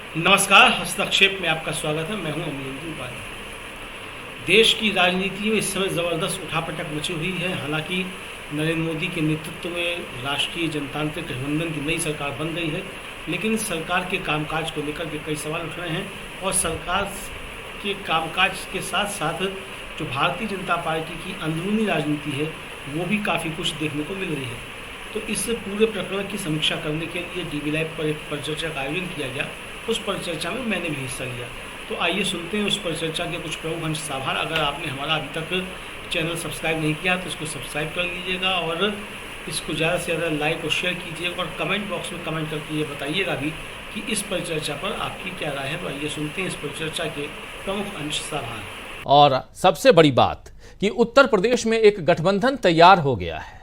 नमस्कार, हस्तक्षेप में आपका स्वागत है। मैं हूं अमरेंद्र उपाध्याय। देश की राजनीति में इस समय ज़बरदस्त उठापटक मची हुई है। हालांकि नरेंद्र मोदी के नेतृत्व में राष्ट्रीय जनतांत्रिक गठबंधन की नई सरकार बन गई है, लेकिन इस सरकार के कामकाज को लेकर के कई सवाल उठ रहे हैं और सरकार के कामकाज के साथ साथ जो भारतीय जनता पार्टी की अंदरूनी राजनीति है वो भी काफ़ी कुछ देखने को मिल रही है। तो इस पूरे प्रकरण की समीक्षा करने के लिए डीवी लाइव पर एक परिचर्चा का आयोजन किया गया। उस परिचर्चा में मैंने भी हिस्सा लिया। तो आइए सुनते हैं उस परिचर्चा के कुछ प्रमुख अंश साभार। अगर आपने हमारा अभी तक चैनल सब्सक्राइब नहीं किया तो इसको सब्सक्राइब कर लीजिएगा और इसको ज़्यादा से ज़्यादा लाइक और शेयर कीजिएगा और कमेंट बॉक्स में कमेंट करके ये बताइएगा भी कि इस परिचर्चा पर आपकी क्या राय है। तो आइए सुनते हैं इस परिचर्चा के प्रमुख अंश साभार। और सबसे बड़ी बात कि उत्तर प्रदेश में एक गठबंधन तैयार हो गया है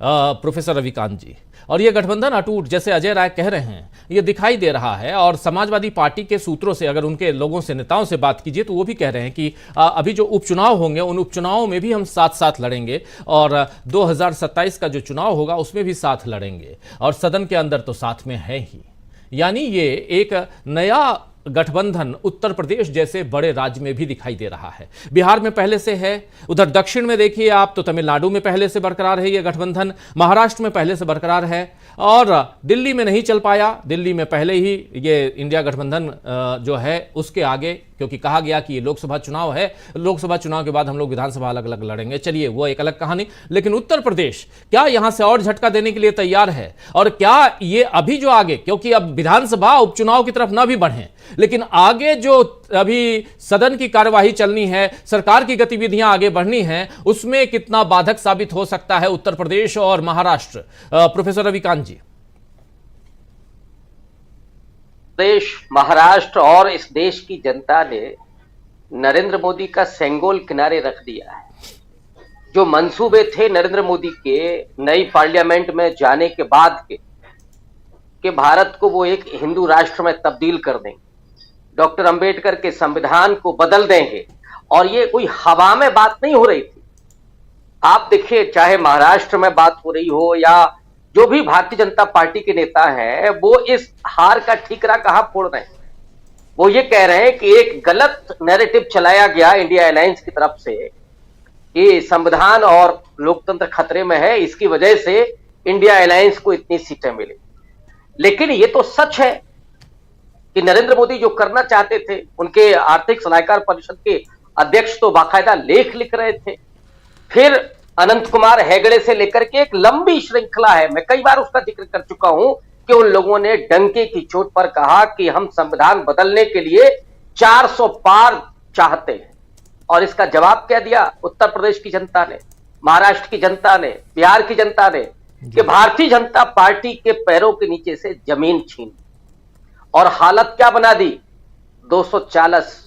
प्रोफेसर रविकांत जी, और ये गठबंधन अटूट, जैसे अजय राय कह रहे हैं, ये दिखाई दे रहा है। और समाजवादी पार्टी के सूत्रों से, अगर उनके लोगों से, नेताओं से बात कीजिए तो वो भी कह रहे हैं कि अभी जो उपचुनाव होंगे उन उपचुनावों में भी हम साथ साथ लड़ेंगे और 2027 का जो चुनाव होगा उसमें भी साथ लड़ेंगे और सदन के अंदर तो साथ में है ही। यानी ये एक नया गठबंधन उत्तर प्रदेश जैसे बड़े राज्य में भी दिखाई दे रहा है। बिहार में पहले से है, उधर दक्षिण में देखिए आप तो तमिलनाडु में पहले से बरकरार है ये गठबंधन, महाराष्ट्र में पहले से बरकरार है और दिल्ली में नहीं चल पाया। दिल्ली में पहले ही ये इंडिया गठबंधन जो है उसके आगे, क्योंकि कहा गया कि ये लोकसभा चुनाव है, लोकसभा चुनाव के बाद हम लोग विधानसभा अलग अलग लड़ेंगे। चलिए वो एक अलग कहानी। लेकिन उत्तर प्रदेश क्या यहां से और झटका देने के लिए तैयार है? और क्या ये अभी जो आगे, क्योंकि अब विधानसभा उपचुनाव की तरफ ना भी बढ़े, लेकिन आगे जो अभी सदन की कार्यवाही चलनी है, सरकार की गतिविधियां आगे बढ़नी है, उसमें कितना बाधक साबित हो सकता है उत्तर प्रदेश और महाराष्ट्र? प्रोफेसर रविकांत जी। देश, महाराष्ट्र और इस देश की जनता ने नरेंद्र मोदी का सेंगोल किनारे रख दिया है। जो मंसूबे थे नरेंद्र मोदी के नई पार्लियामेंट में जाने के बाद के भारत को वो एक हिंदू राष्ट्र में तब्दील कर देंगे, डॉक्टर अंबेडकर के संविधान को बदल देंगे, और ये कोई हवा में बात नहीं हो रही थी। आप देखिए, चाहे महाराष्ट्र में बात हो रही हो या जो भी भारतीय जनता पार्टी के नेता हैं, वो इस हार का ठीकरा कहां फोड़ रहे हैं। वो ये कह रहे हैं कि एक गलत नैरेटिव चलाया गया इंडिया अलायंस की तरफ से कि संविधान और लोकतंत्र खतरे में है, इसकी वजह से इंडिया अलायंस को इतनी सीटें मिली। लेकिन ये तो सच है कि नरेंद्र मोदी जो करना चाहते थे, उनके आर्थिक सलाहकार परिषद के अध्यक्ष तो बाकायदा लेख लिख रहे थे। फिर अनंत कुमार हेगड़े से लेकर के एक लंबी श्रृंखला है, मैं कई बार उसका जिक्र कर चुका हूं कि उन लोगों ने डंके की चोट पर कहा कि हम संविधान बदलने के लिए 400 पार चाहते हैं। और इसका जवाब क्या दिया उत्तर प्रदेश की जनता ने, महाराष्ट्र की जनता ने, बिहार की जनता ने, कि भारतीय जनता पार्टी के पैरों के नीचे से जमीन छीन और हालत क्या बना दी, 240।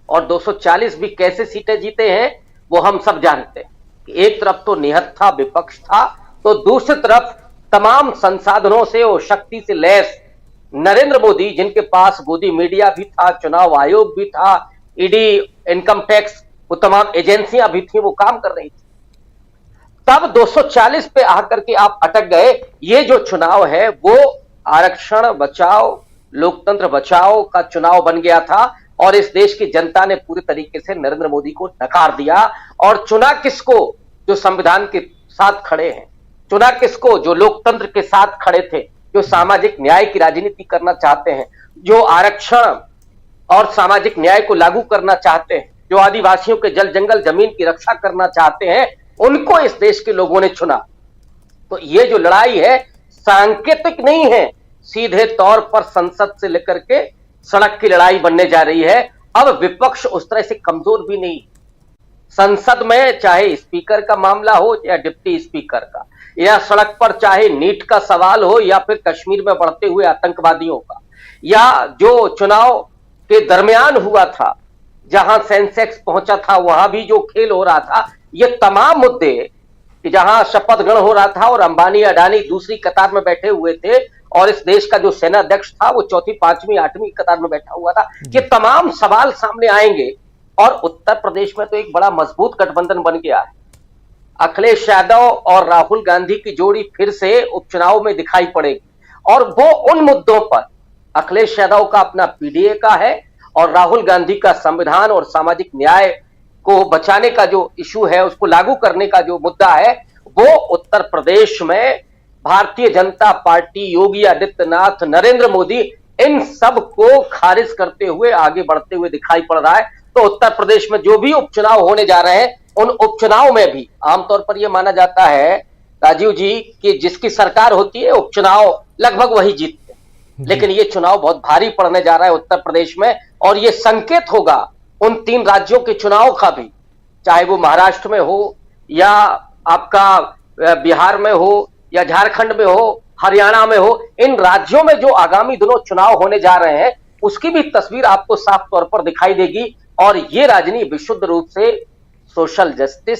और 240 भी कैसे सीटें जीते हैं वो हम सब जानते हैं। एक तरफ तो निहत्था था, विपक्ष था, तो दूसरी तरफ तमाम संसाधनों से और शक्ति से लैस नरेंद्र मोदी, जिनके पास गोदी मीडिया भी था, चुनाव आयोग भी था, ईडी, इनकम टैक्स, वो तमाम एजेंसियां भी थी, वो काम कर रही थी। तब 240 पे आकर के आप अटक गए। ये जो चुनाव है वो आरक्षण बचाओ, लोकतंत्र बचाओ का चुनाव बन गया था और इस देश की जनता ने पूरी तरीके से नरेंद्र मोदी को नकार दिया। और चुना किसको? जो संविधान के साथ खड़े हैं। चुना किसको? जो लोकतंत्र के साथ खड़े थे, जो सामाजिक न्याय की राजनीति करना चाहते हैं, जो आरक्षण और सामाजिक न्याय को लागू करना चाहते हैं, जो आदिवासियों के जल जंगल जमीन की रक्षा करना चाहते हैं, उनको इस देश के लोगों ने चुना। तो ये जो लड़ाई है सांकेतिक नहीं है, सीधे तौर पर संसद से लेकर के सड़क की लड़ाई बनने जा रही है। अब विपक्ष उस तरह से कमजोर भी नहीं। संसद में चाहे स्पीकर का मामला हो या डिप्टी स्पीकर का, या सड़क पर चाहे नीट का सवाल हो या फिर कश्मीर में बढ़ते हुए आतंकवादियों का, या जो चुनाव के दरमियान हुआ था जहां सेंसेक्स पहुंचा था वहां भी जो खेल हो रहा था, ये तमाम मुद्दे कि जहां शपथ ग्रहण हो रहा था और अंबानी अडानी दूसरी कतार में बैठे हुए थे और इस देश का जो सेना अध्यक्ष था वो चौथी, पांचवी, आठवीं कतार में बैठा हुआ था, ये तमाम सवाल सामने आएंगे। और उत्तर प्रदेश में तो एक बड़ा मजबूत गठबंधन बन गया है। अखिलेश यादव और राहुल गांधी की जोड़ी फिर से उपचुनाव में दिखाई पड़ेगी और वो उन मुद्दों पर अखिलेश यादव का अपना पीडीए का है और राहुल गांधी का संविधान और सामाजिक न्याय को बचाने का जो इशू है, उसको लागू करने का जो मुद्दा है, वो उत्तर प्रदेश में भारतीय जनता पार्टी, योगी आदित्यनाथ, नरेंद्र मोदी, इन सब को खारिज करते हुए आगे बढ़ते हुए दिखाई पड़ रहा है। तो उत्तर प्रदेश में जो भी उपचुनाव होने जा रहे हैं, उन उपचुनाव में भी आमतौर पर यह माना जाता है राजीव जी कि जिसकी सरकार होती है उपचुनाव लगभग वही जीतते हैं, लेकिन ये चुनाव बहुत भारी पड़ने जा रहा है उत्तर प्रदेश में, और ये संकेत होगा उन 3 राज्यों के चुनाव का भी, चाहे वो महाराष्ट्र में हो या आपका बिहार में हो या झारखंड में हो, हरियाणा में हो। इन राज्यों में जो आगामी दिनों चुनाव होने जा रहे हैं, उसकी भी तस्वीर आपको साफ तौर पर दिखाई देगी। और ये राजनीति विशुद्ध रूप से सोशल जस्टिस,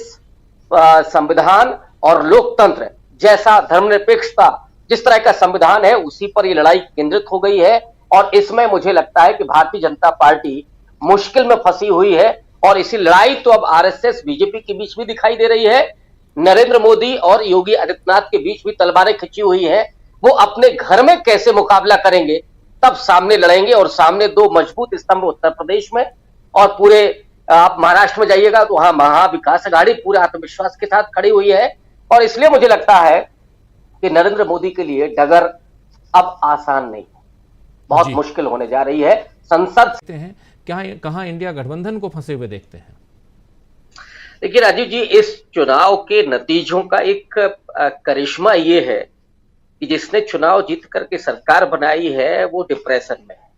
संविधान और लोकतंत्र जैसा, धर्मनिरपेक्षता जिस तरह का संविधान है, उसी पर ये लड़ाई केंद्रित हो गई है। और इसमें मुझे लगता है कि भारतीय जनता पार्टी मुश्किल में फंसी हुई है, और इसी लड़ाई तो अब आरएसएस, बीजेपी के बीच भी दिखाई दे रही है। नरेंद्र मोदी और योगी आदित्यनाथ के बीच भी तलवारें खिंची हुई हैं। वो अपने घर में कैसे मुकाबला करेंगे, तब सामने लड़ेंगे। और सामने 2 मजबूत स्तंभ उत्तर प्रदेश में, और पूरे आप महाराष्ट्र में जाइएगा तो वहां महाविकास आघाड़ी पूरे आत्मविश्वास के साथ खड़ी हुई है। और इसलिए मुझे लगता है कि नरेंद्र मोदी के लिए डगर अब आसान नहीं है, बहुत मुश्किल होने जा रही है। संसद हैं क्या, कहां इंडिया गठबंधन को फंसे हुए देखते हैं? देखिए राजीव जी, इस चुनाव के नतीजों का एक करिश्मा ये है कि जिसने चुनाव जीत करके सरकार बनाई है वो डिप्रेशन में है,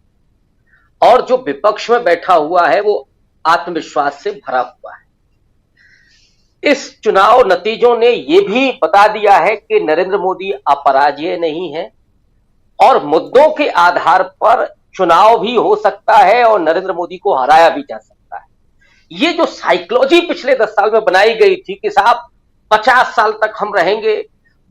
और जो विपक्ष में बैठा हुआ है वो आत्मविश्वास से भरा हुआ है। इस चुनाव नतीजों ने ये भी बता दिया है कि नरेंद्र मोदी अपराजेय नहीं है, और मुद्दों के आधार पर चुनाव भी हो सकता है और नरेंद्र मोदी को हराया भी जा सकता है। ये जो साइकोलॉजी पिछले 10 साल में बनाई गई थी कि साहब 50 साल तक हम रहेंगे,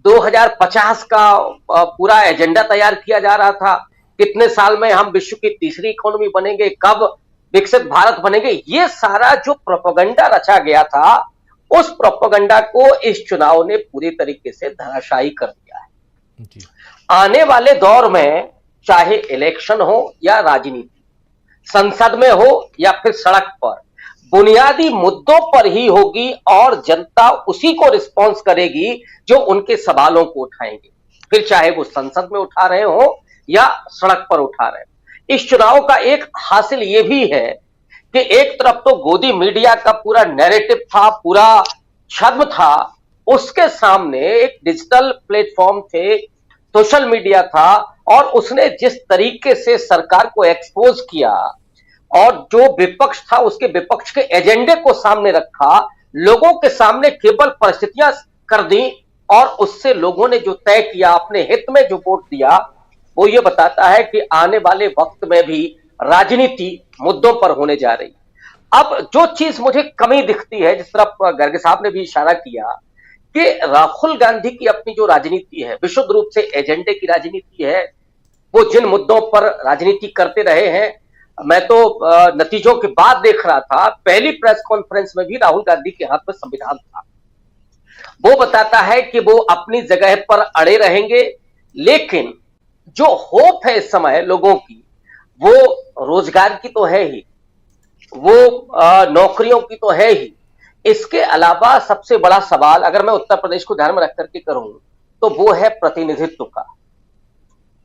2050 का पूरा एजेंडा तैयार किया जा रहा था, कितने साल में हम विश्व की तीसरी इकोनॉमी बनेंगे, कब विकसित भारत बनेंगे, ये सारा जो प्रोपेगेंडा रचा गया था, उस प्रोपेगेंडा को इस चुनाव ने पूरी तरीके से धराशायी कर दिया है। जी। आने वाले दौर में चाहे इलेक्शन हो या राजनीति, संसद में हो या फिर सड़क पर, बुनियादी मुद्दों पर ही होगी, और जनता उसी को रिस्पॉन्स करेगी जो उनके सवालों को उठाएंगे, फिर चाहे वो संसद में उठा रहे हो या सड़क पर उठा रहे हो। इस चुनाव का एक हासिल ये भी है कि एक तरफ तो गोदी मीडिया का पूरा नैरेटिव था, पूरा छद्म था, उसके सामने एक डिजिटल प्लेटफॉर्म थे, सोशल मीडिया था, और उसने जिस तरीके से सरकार को एक्सपोज किया और जो विपक्ष था उसके विपक्ष के एजेंडे को सामने रखा, लोगों के सामने केवल परिस्थितियां कर दी, और उससे लोगों ने जो तय किया, अपने हित में जो वोट दिया, वो ये बताता है कि आने वाले वक्त में भी राजनीति मुद्दों पर होने जा रही। अब जो चीज मुझे कमी दिखती है, जिस तरफ गर्ग साहब ने भी इशारा किया, कि राहुल गांधी की अपनी जो राजनीति है, विशुद्ध रूप से एजेंडे की राजनीति है, वो जिन मुद्दों पर राजनीति करते रहे हैं, मैं तो नतीजों के बाद देख रहा था, पहली प्रेस कॉन्फ्रेंस में भी राहुल गांधी के हाथ में संविधान था। वो बताता है कि वो अपनी जगह पर अड़े रहेंगे, लेकिन जो होप है इस समय लोगों की, वो रोजगार की तो है ही, वो नौकरियों की तो है ही। इसके अलावा सबसे बड़ा सवाल अगर मैं उत्तर प्रदेश को ध्यान में रख करके करूं तो वो है प्रतिनिधित्व का।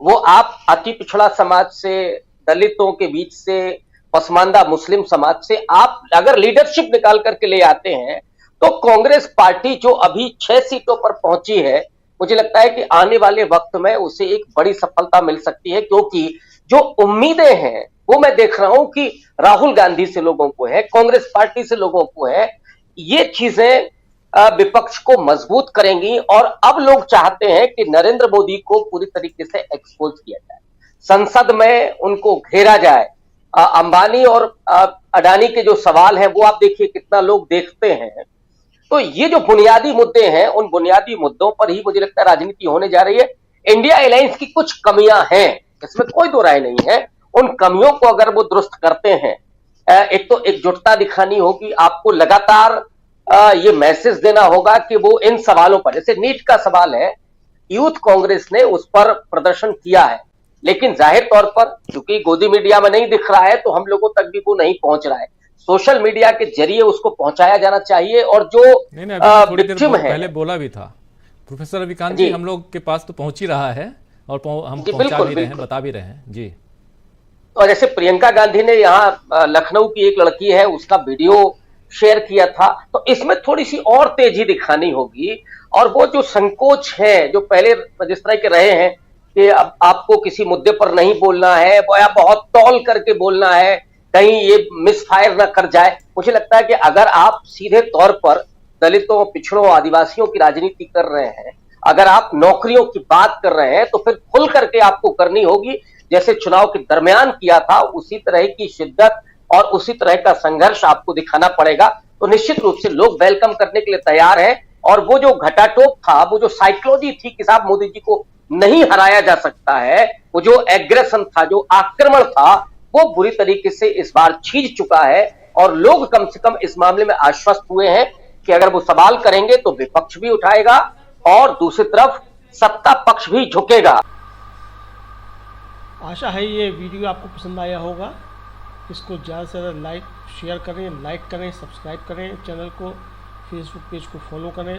वो आप अति पिछड़ा समाज से, दलितों के बीच से, पसमानदा मुस्लिम समाज से आप अगर लीडरशिप निकाल करके ले आते हैं, तो कांग्रेस पार्टी जो अभी 6 सीटों पर पहुंची है, मुझे लगता है कि आने वाले वक्त में उसे एक बड़ी सफलता मिल सकती है, क्योंकि जो उम्मीदें हैं वो मैं देख रहा हूं कि राहुल गांधी से लोगों को है, कांग्रेस पार्टी से लोगों को है। ये चीजें विपक्ष को मजबूत करेंगी, और अब लोग चाहते हैं कि नरेंद्र मोदी को पूरी तरीके से एक्सपोज किया जाए, संसद में उनको घेरा जाए। अंबानी और अडानी के जो सवाल हैं वो आप देखिए कितना लोग देखते हैं। तो ये जो बुनियादी मुद्दे हैं, उन बुनियादी मुद्दों पर ही मुझे लगता है राजनीति होने जा रही है। इंडिया अलायंस की कुछ कमियां हैं, इसमें कोई दो राय नहीं है। उन कमियों को अगर वो दुरुस्त करते हैं, एक तो एकजुटता दिखानी होगी, आपको लगातार ये मैसेज देना होगा कि वो इन सवालों पर, जैसे नीट का सवाल है, यूथ कांग्रेस ने उस पर प्रदर्शन किया है, लेकिन जाहिर तौर पर चूंकि गोदी मीडिया में नहीं दिख रहा है तो हम लोगों तक भी वो नहीं पहुंच रहा है। सोशल मीडिया के जरिए उसको पहुंचाया जाना चाहिए और जो नहीं अभी थोड़ी देर विक्टिम है, पहले बोला भी था प्रोफेसर रविकांत जी। जी, हम लोग के पास तो पहुंच ही रहा है और हम जी, पहुंचा बिल्कुल, भी रहे हैं, बिल्कुल। बता भी रहे हैं जी। और जैसे प्रियंका गांधी ने यहाँ लखनऊ की एक लड़की है उसका वीडियो शेयर किया था, तो इसमें थोड़ी सी और तेजी दिखानी होगी। और वो जो संकोच है जो पहले जिस तरह के रहे हैं कि अब आपको किसी मुद्दे पर नहीं बोलना है या बहुत तौल करके बोलना है, कहीं ये मिसफायर ना कर जाए। मुझे लगता है कि अगर आप सीधे तौर पर दलितों, पिछड़ों, आदिवासियों की राजनीति कर रहे हैं, अगर आप नौकरियों की बात कर रहे हैं, तो फिर खुल करके आपको करनी होगी। जैसे चुनाव के दरमियान किया था उसी तरह की शिद्दत और उसी तरह का संघर्ष आपको दिखाना पड़ेगा। तो निश्चित रूप से लोग वेलकम करने के लिए तैयार है। और वो जो घटाटोप था, वो जो साइकोलॉजी थी कि साहब मोदी जी को नहीं हराया जा सकता है, वो जो एग्रेशन था, जो आक्रमण था, वो बुरी तरीके से इस बार छीज चुका है। और लोग कम से कम इस मामले में आश्वस्त हुए हैं कि अगर वो सवाल करेंगे तो विपक्ष भी उठाएगा और दूसरी तरफ सत्ता पक्ष भी झुकेगा। आशा है ये वीडियो आपको पसंद आया होगा। इसको ज़्यादा से ज़्यादा शेयर करें, लाइक करें, सब्सक्राइब करें चैनल को, फेसबुक पेज को फॉलो करें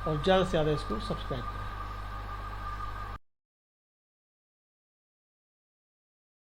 और ज़्यादा से ज़्यादा इसको सब्सक्राइब करें।